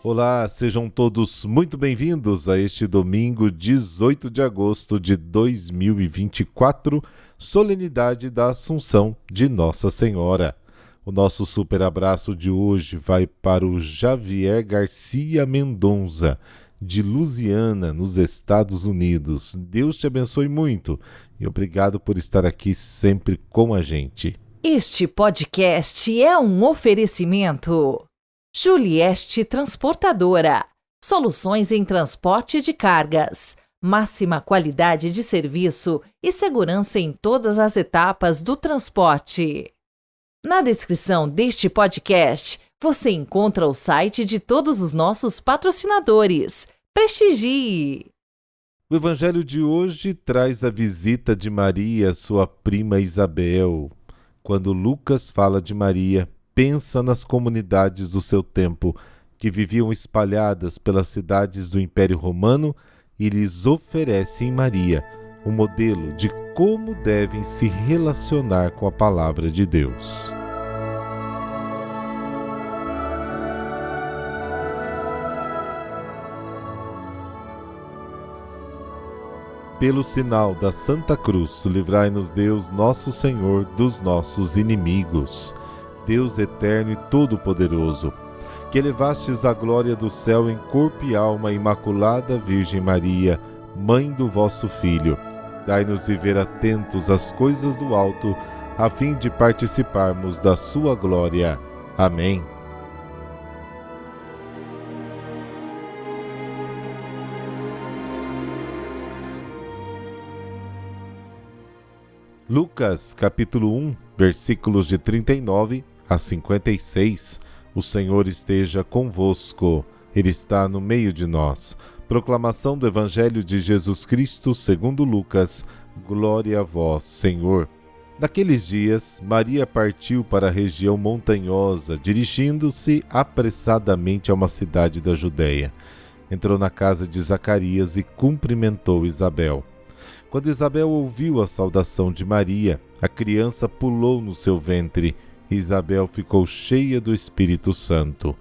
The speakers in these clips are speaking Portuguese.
Olá, sejam todos muito bem-vindos a este domingo 18 de agosto de 2024, solenidade da Assunção de Nossa Senhora. O nosso super abraço de hoje vai para o Javier Garcia Mendonça, de Louisiana, nos Estados Unidos. Deus te abençoe muito e obrigado por estar aqui sempre com a gente. Este podcast é um oferecimento Julieste Transportadora, soluções em transporte de cargas, máxima qualidade de serviço e segurança em todas as etapas do transporte. Na descrição deste podcast, você encontra o site de todos os nossos patrocinadores. Prestigie! O evangelho de hoje traz a visita de Maria à sua prima Isabel. Quando Lucas fala de Maria, pensa nas comunidades do seu tempo, que viviam espalhadas pelas cidades do Império Romano, e lhes oferece em Maria um modelo de como devem se relacionar com a palavra de Deus. Pelo sinal da Santa Cruz, livrai-nos Deus, nosso Senhor, dos nossos inimigos. Deus eterno e todo-poderoso, que elevastes a glória do céu em corpo e alma a Imaculada Virgem Maria, Mãe do vosso Filho, dai-nos viver atentos às coisas do alto, a fim de participarmos da sua glória. Amém. Lucas, capítulo 1, versículos de 39 a 56. O Senhor esteja convosco, Ele está no meio de nós. Proclamação do Evangelho de Jesus Cristo segundo Lucas. Glória a vós, Senhor. Naqueles dias, Maria partiu para a região montanhosa, dirigindo-se apressadamente a uma cidade da Judéia. Entrou na casa de Zacarias e cumprimentou Isabel. Quando Isabel ouviu a saudação de Maria, a criança pulou no seu ventre. Isabel ficou cheia do Espírito Santo.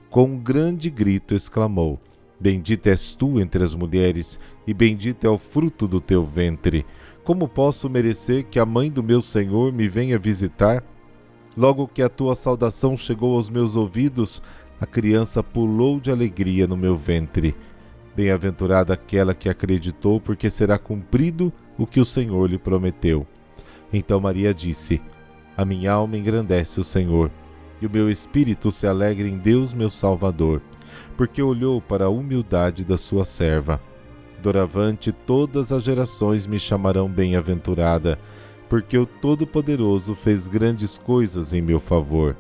Com um grande grito exclamou: Bendita és tu entre as mulheres, e bendito é o fruto do teu ventre. Como posso merecer que a mãe do meu Senhor me venha visitar? Logo que a tua saudação chegou aos meus ouvidos, a criança pulou de alegria no meu ventre. Bem-aventurada aquela que acreditou, porque será cumprido o que o Senhor lhe prometeu. Então Maria disse: A minha alma engrandece o Senhor, e o meu espírito se alegra em Deus meu Salvador, porque olhou para a humildade da sua serva. Doravante todas as gerações me chamarão bem-aventurada, porque o Todo-Poderoso fez grandes coisas em meu favor.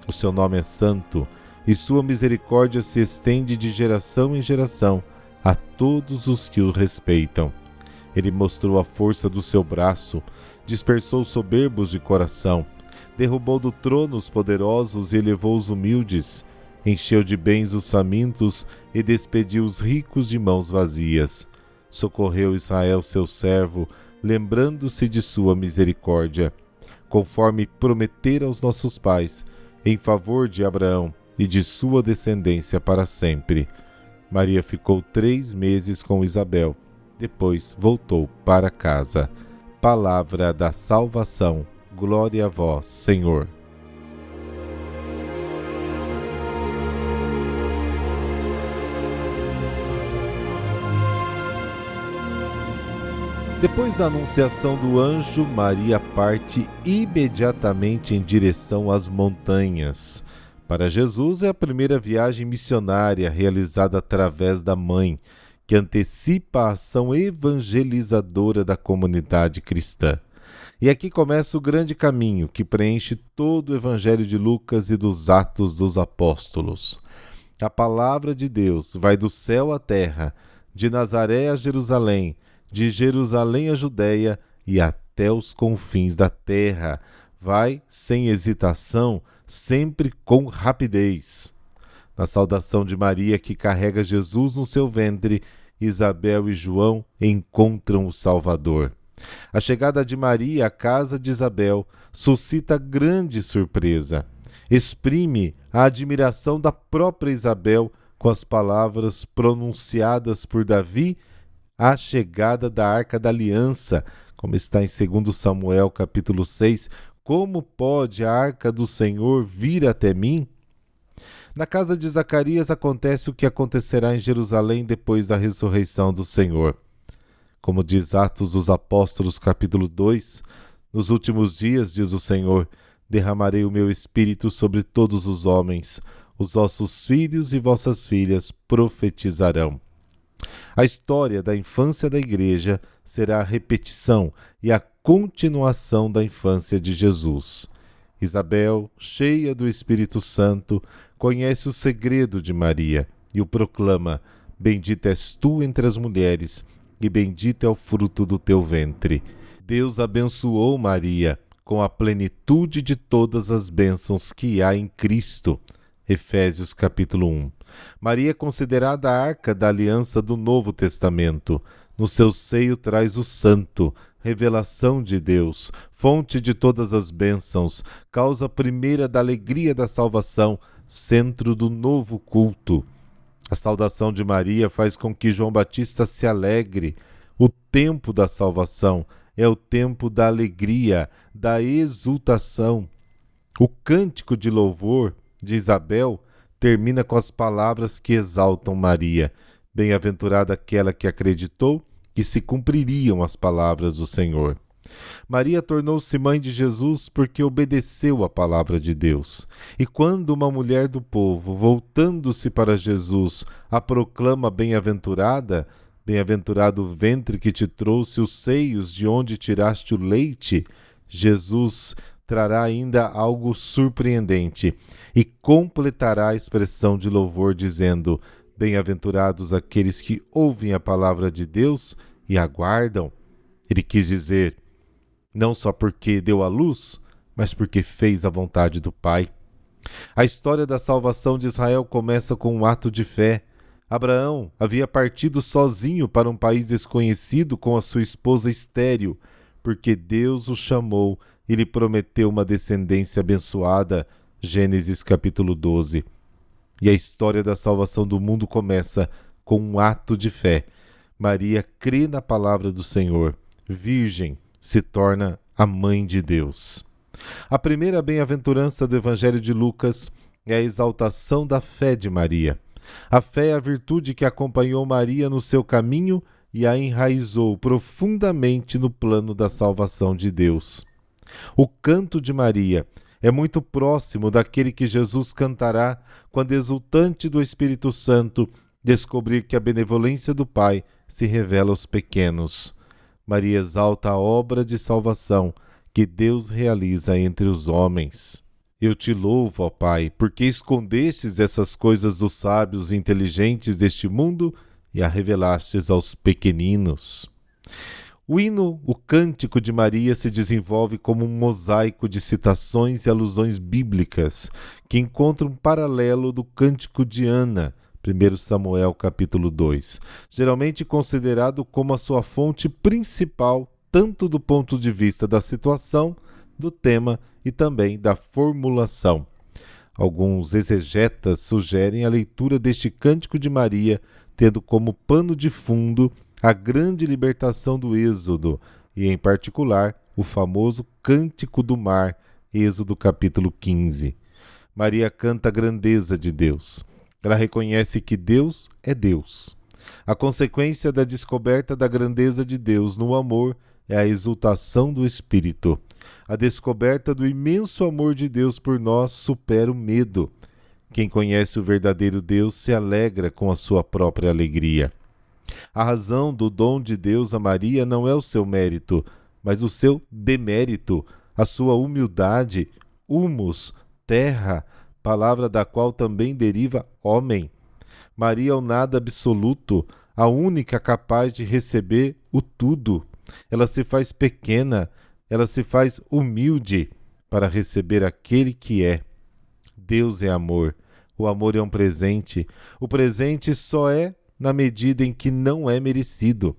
O seu nome é santo, e sua misericórdia se estende de geração em geração a todos os que o respeitam. Ele mostrou a força do seu braço, dispersou os soberbos de coração, derrubou do trono os poderosos e elevou os humildes, encheu de bens os famintos e despediu os ricos de mãos vazias. Socorreu Israel seu servo, lembrando-se de sua misericórdia, conforme prometera aos nossos pais, em favor de Abraão e de sua descendência para sempre. Maria ficou 3 meses com Isabel, depois voltou para casa. Palavra da salvação. Glória a vós, Senhor. Depois da anunciação do anjo, Maria parte imediatamente em direção às montanhas. Para Jesus é a primeira viagem missionária realizada através da mãe, que antecipa a ação evangelizadora da comunidade cristã. E aqui começa o grande caminho que preenche todo o Evangelho de Lucas e dos Atos dos Apóstolos. A palavra de Deus vai do céu à terra, de Nazaré a Jerusalém, de Jerusalém a Judéia e até os confins da terra. Vai sem hesitação, sempre com rapidez. Na saudação de Maria, que carrega Jesus no seu ventre, Isabel e João encontram o Salvador. A chegada de Maria à casa de Isabel suscita grande surpresa. Exprime a admiração da própria Isabel com as palavras pronunciadas por Davi à chegada da Arca da Aliança, como está em 2 Samuel capítulo 6. Como pode a Arca do Senhor vir até mim? Na casa de Zacarias acontece o que acontecerá em Jerusalém depois da ressurreição do Senhor. Como diz Atos dos Apóstolos capítulo 2, nos últimos dias, diz o Senhor, derramarei o meu espírito sobre todos os homens, os vossos filhos e vossas filhas profetizarão. A história da infância da igreja será a repetição e a continuação da infância de Jesus. Isabel, cheia do Espírito Santo, conhece o segredo de Maria e o proclama: bendita és tu entre as mulheres, e bendito é o fruto do teu ventre. Deus abençoou Maria com a plenitude de todas as bênçãos que há em Cristo. Efésios capítulo 1. Maria é considerada a arca da aliança do Novo Testamento. No seu seio traz o Santo, revelação de Deus, fonte de todas as bênçãos, causa primeira da alegria da salvação, centro do novo culto. A saudação de Maria faz com que João Batista se alegre. O tempo da salvação é o tempo da alegria, da exultação. O cântico de louvor de Isabel termina com as palavras que exaltam Maria. Bem-aventurada aquela que acreditou que se cumpririam as palavras do Senhor. Maria tornou-se mãe de Jesus porque obedeceu à palavra de Deus. E quando uma mulher do povo, voltando-se para Jesus, a proclama bem-aventurada, bem-aventurado o ventre que te trouxe os seios de onde tiraste o leite, Jesus trará ainda algo surpreendente e completará a expressão de louvor dizendo: bem-aventurados aqueles que ouvem a palavra de Deus e aguardam. Ele quis dizer, não só porque deu à luz, mas porque fez a vontade do Pai. A história da salvação de Israel começa com um ato de fé. Abraão havia partido sozinho para um país desconhecido com a sua esposa estéril, porque Deus o chamou e lhe prometeu uma descendência abençoada. Gênesis capítulo 12. E a história da salvação do mundo começa com um ato de fé. Maria crê na palavra do Senhor. Virgem, se torna a mãe de Deus. A primeira bem-aventurança do Evangelho de Lucas é a exaltação da fé de Maria. A fé é a virtude que acompanhou Maria no seu caminho e a enraizou profundamente no plano da salvação de Deus. O canto de Maria é muito próximo daquele que Jesus cantará quando, exultante do Espírito Santo, descobrir que a benevolência do Pai se revela aos pequenos. Maria exalta a obra de salvação que Deus realiza entre os homens. Eu te louvo, ó Pai, porque escondestes essas coisas dos sábios e inteligentes deste mundo e a revelastes aos pequeninos. O hino, o Cântico de Maria, se desenvolve como um mosaico de citações e alusões bíblicas que encontram um paralelo do Cântico de Ana, 1 Samuel capítulo 2, geralmente considerado como a sua fonte principal, tanto do ponto de vista da situação, do tema e também da formulação. Alguns exegetas sugerem a leitura deste Cântico de Maria tendo como pano de fundo a grande libertação do Êxodo e, em particular, o famoso Cântico do Mar, Êxodo capítulo 15. Maria canta a grandeza de Deus. Ela reconhece que Deus é Deus. A consequência da descoberta da grandeza de Deus no amor é a exultação do Espírito. A descoberta do imenso amor de Deus por nós supera o medo. Quem conhece o verdadeiro Deus se alegra com a sua própria alegria. A razão do dom de Deus a Maria não é o seu mérito, mas o seu demérito, a sua humildade, humus, terra, palavra da qual também deriva homem. Maria é o nada absoluto, a única capaz de receber o tudo. Ela se faz pequena, ela se faz humilde para receber aquele que é. Deus é amor. O amor é um presente. O presente só é na medida em que não é merecido.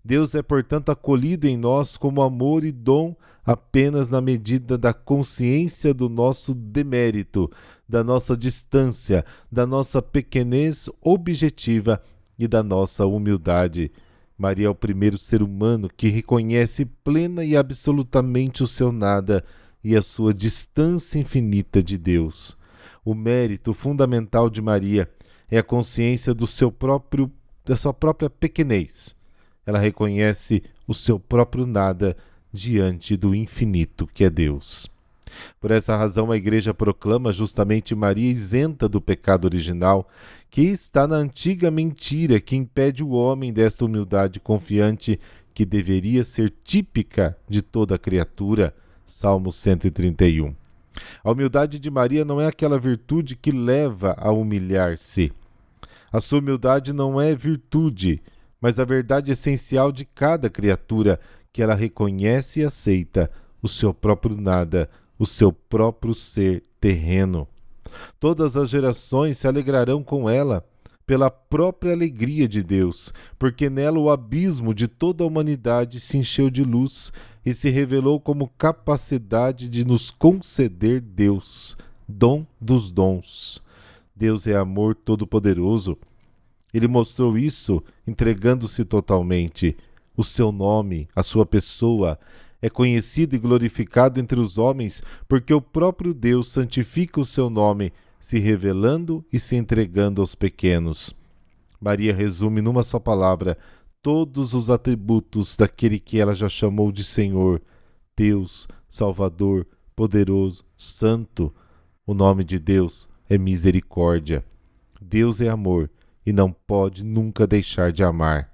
Deus é, portanto, acolhido em nós como amor e dom apenas na medida da consciência do nosso demérito, da nossa distância, da nossa pequenez objetiva e da nossa humildade. Maria é o primeiro ser humano que reconhece plena e absolutamente o seu nada e a sua distância infinita de Deus. O mérito fundamental de Maria é a consciência da sua própria pequenez. Ela reconhece o seu próprio nada diante do infinito que é Deus. Por essa razão, a Igreja proclama justamente Maria isenta do pecado original, que está na antiga mentira que impede o homem desta humildade confiante que deveria ser típica de toda criatura. Salmo 131. A humildade de Maria não é aquela virtude que leva a humilhar-se. A sua humildade não é virtude, mas a verdade essencial de cada criatura, que ela reconhece e aceita o seu próprio nada, o seu próprio ser terreno. Todas as gerações se alegrarão com ela pela própria alegria de Deus, porque nela o abismo de toda a humanidade se encheu de luz e se revelou como capacidade de nos conceder Deus, dom dos dons. Deus é amor todo-poderoso. Ele mostrou isso entregando-se totalmente. O seu nome, a sua pessoa, é conhecido e glorificado entre os homens, porque o próprio Deus santifica o seu nome, se revelando e se entregando aos pequenos. Maria resume numa só palavra todos os atributos daquele que ela já chamou de Senhor, Deus, Salvador, Poderoso, Santo. O nome de Deus é misericórdia. Deus é amor e não pode nunca deixar de amar.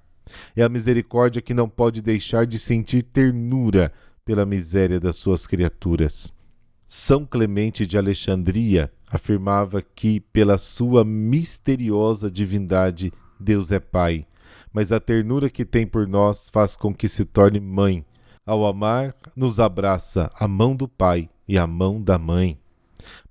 É a misericórdia que não pode deixar de sentir ternura pela miséria das suas criaturas. São Clemente de Alexandria afirmava que, pela sua misteriosa divindade, Deus é Pai, mas a ternura que tem por nós faz com que se torne mãe. Ao amar, nos abraça a mão do Pai e a mão da Mãe.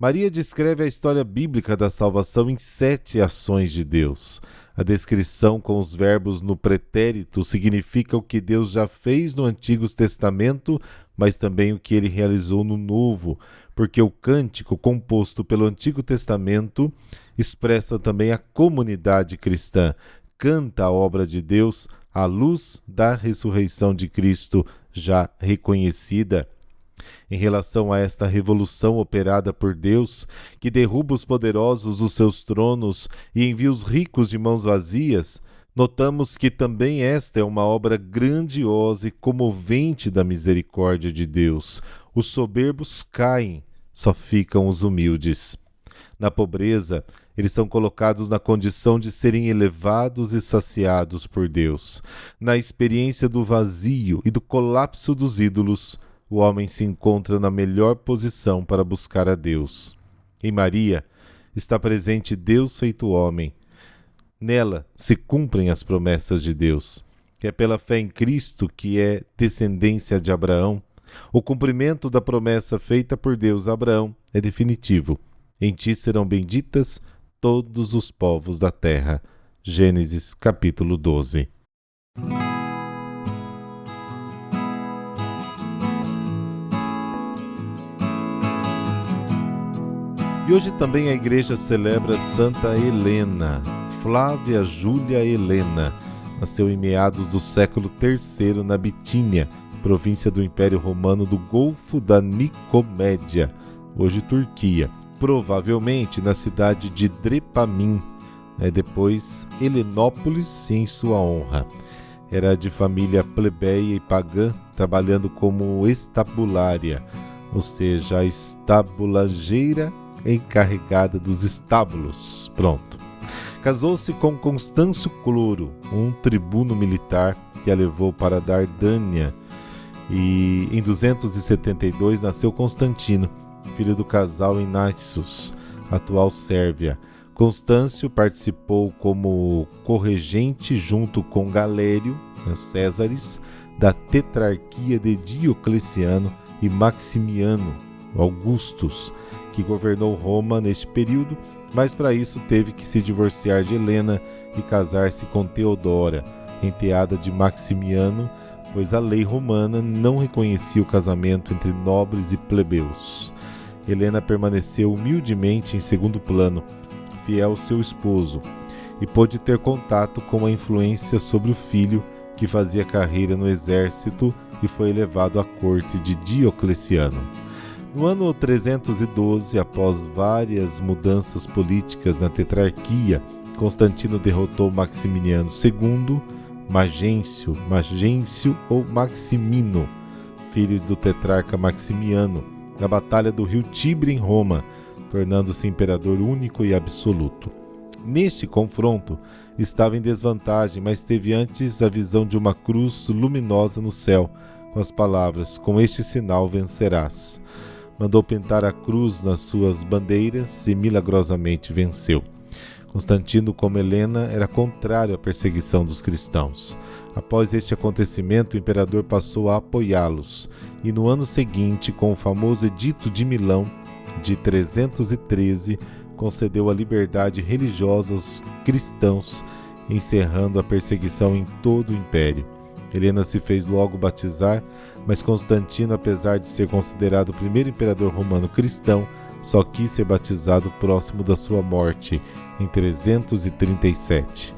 Maria descreve a história bíblica da salvação em 7 ações de Deus. A descrição com os verbos no pretérito significa o que Deus já fez no Antigo Testamento, mas também o que ele realizou no Novo, porque o cântico composto pelo Antigo Testamento expressa também a comunidade cristã, canta a obra de Deus à luz da ressurreição de Cristo já reconhecida. Em relação a esta revolução operada por Deus, que derruba os poderosos dos seus tronos e envia os ricos de mãos vazias, notamos que também esta é uma obra grandiosa e comovente da misericórdia de Deus. Os soberbos caem, só ficam os humildes. Na pobreza, eles são colocados na condição de serem elevados e saciados por Deus. Na experiência do vazio e do colapso dos ídolos, o homem se encontra na melhor posição para buscar a Deus. Em Maria está presente Deus feito homem. Nela se cumprem as promessas de Deus. É pela fé em Cristo que é descendência de Abraão. O cumprimento da promessa feita por Deus a Abraão é definitivo. Em ti serão benditas todos os povos da terra. Gênesis capítulo 12. E hoje também a igreja celebra Santa Helena, Flávia Júlia Helena. Nasceu em meados do século III na Bitínia, província do Império Romano do Golfo da Nicomédia, hoje Turquia. Provavelmente na cidade de Drepamin, depois Helenópolis em sua honra. Era de família plebeia e pagã, trabalhando como estabulária, ou seja, a estabulangeira encarregada dos estábulos. Pronto. Casou-se com Constâncio Cloro, um tribuno militar que a levou para a Dardânia, e em 272 nasceu Constantino, filho do casal em Naissos, atual Sérvia. Constâncio participou como corregente junto com Galério, Césares, da tetrarquia de Diocleciano e Maximiano, Augustus, que governou Roma neste período, mas para isso teve que se divorciar de Helena e casar-se com Teodora, enteada de Maximiano, pois a lei romana não reconhecia o casamento entre nobres e plebeus. Helena permaneceu humildemente em segundo plano, fiel ao seu esposo, e pôde ter contato com a influência sobre o filho, que fazia carreira no exército e foi elevado à corte de Diocleciano. No ano 312, após várias mudanças políticas na tetrarquia, Constantino derrotou Maximiano II, Magêncio ou Maximino, filho do tetrarca Maximiano, na Batalha do rio Tibre em Roma, tornando-se imperador único e absoluto. Neste confronto, estava em desvantagem, mas teve antes a visão de uma cruz luminosa no céu, com as palavras: "Com este sinal vencerás." Mandou pintar a cruz nas suas bandeiras e milagrosamente venceu. Constantino, como Helena, era contrário à perseguição dos cristãos. Após este acontecimento, o imperador passou a apoiá-los, e no ano seguinte, com o famoso Edito de Milão, de 313, concedeu a liberdade religiosa aos cristãos, encerrando a perseguição em todo o império. Helena se fez logo batizar, mas Constantino, apesar de ser considerado o primeiro imperador romano cristão, só quis ser batizado próximo da sua morte, em 337.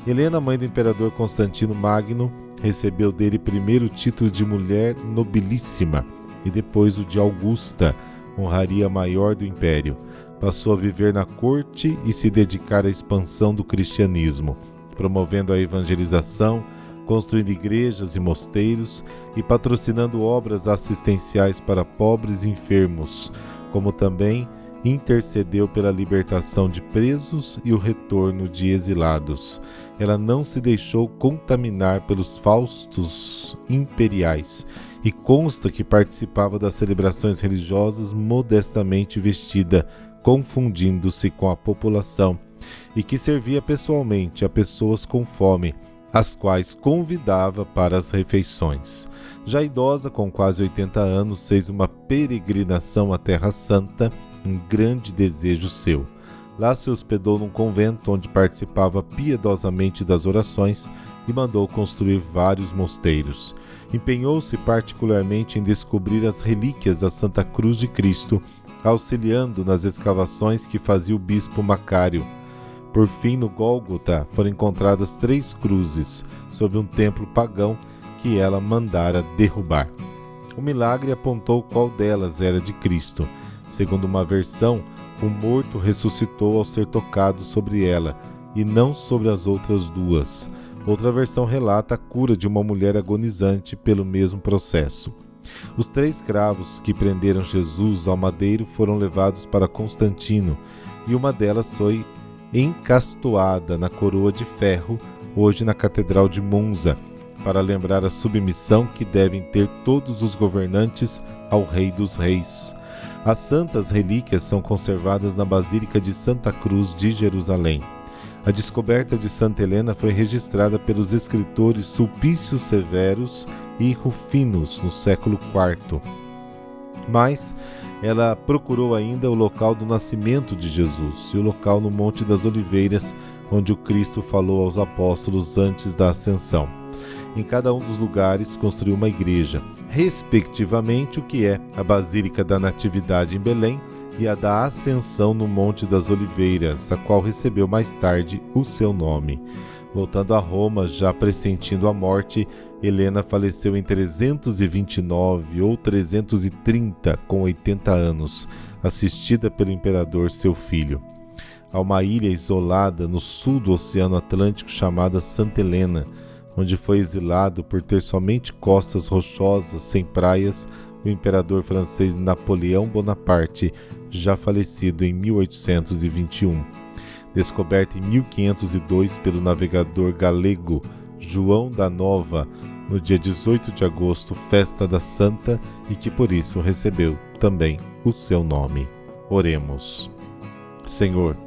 Helena, mãe do imperador Constantino Magno, recebeu dele primeiro o título de mulher nobilíssima e depois o de Augusta, honraria maior do império. Passou a viver na corte e se dedicar à expansão do cristianismo, promovendo a evangelização, construindo igrejas e mosteiros e patrocinando obras assistenciais para pobres e enfermos, como também intercedeu pela libertação de presos e o retorno de exilados. Ela não se deixou contaminar pelos faustos imperiais e consta que participava das celebrações religiosas modestamente vestida, confundindo-se com a população, e que servia pessoalmente a pessoas com fome, as quais convidava para as refeições. Já idosa, com quase 80 anos, fez uma peregrinação à Terra Santa, um grande desejo seu. Lá se hospedou num convento onde participava piedosamente das orações e mandou construir vários mosteiros. Empenhou-se particularmente em descobrir as relíquias da Santa Cruz de Cristo, auxiliando nas escavações que fazia o bispo Macário. Por fim, no Gólgota foram encontradas 3 cruzes sobre um templo pagão que ela mandara derrubar. O milagre apontou qual delas era de Cristo. Segundo uma versão, o morto ressuscitou ao ser tocado sobre ela, e não sobre as outras 2. Outra versão relata a cura de uma mulher agonizante pelo mesmo processo. Os 3 cravos que prenderam Jesus ao madeiro foram levados para Constantino, e uma delas foi encastoada na coroa de ferro, hoje na Catedral de Monza, para lembrar a submissão que devem ter todos os governantes ao Rei dos Reis. As santas relíquias são conservadas na Basílica de Santa Cruz de Jerusalém. A descoberta de Santa Helena foi registrada pelos escritores Sulpício Severus e Rufinus no século IV. Mas ela procurou ainda o local do nascimento de Jesus e o local no Monte das Oliveiras, onde o Cristo falou aos apóstolos antes da ascensão. Em cada um dos lugares construiu uma igreja, respectivamente o que é a Basílica da Natividade em Belém e a da Ascensão no Monte das Oliveiras, a qual recebeu mais tarde o seu nome. Voltando a Roma, já pressentindo a morte, Helena faleceu em 329 ou 330, com 80 anos, assistida pelo imperador seu filho. Há uma ilha isolada no sul do Oceano Atlântico chamada Santa Helena, onde foi exilado por ter somente costas rochosas, sem praias, o imperador francês Napoleão Bonaparte, já falecido em 1821. Descoberta em 1502 pelo navegador galego João da Nova, no dia 18 de agosto, festa da Santa, e que por isso recebeu também o seu nome. Oremos. Senhor,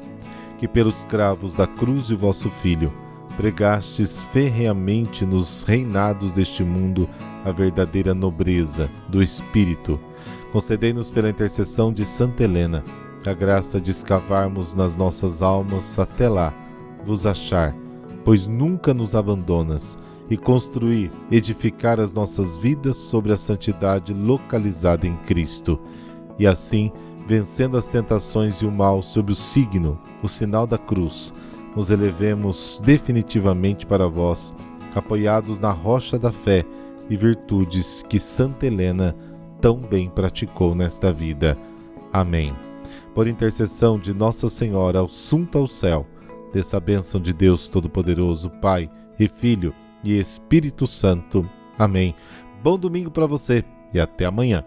que pelos cravos da cruz de vosso Filho, pregastes ferreamente nos reinados deste mundo a verdadeira nobreza do Espírito, concedei-nos pela intercessão de Santa Helena a graça de escavarmos nas nossas almas até lá, vos achar, pois nunca nos abandonas, e construir, edificar as nossas vidas sobre a santidade localizada em Cristo, e assim vencendo as tentações e o mal sob o signo, o sinal da cruz, nos elevemos definitivamente para vós, apoiados na rocha da fé e virtudes que Santa Helena tão bem praticou nesta vida. Amém. Por intercessão de Nossa Senhora assunta ao céu, dessa bênção de Deus Todo-Poderoso, Pai e Filho e Espírito Santo. Amém. Bom domingo para você e até amanhã.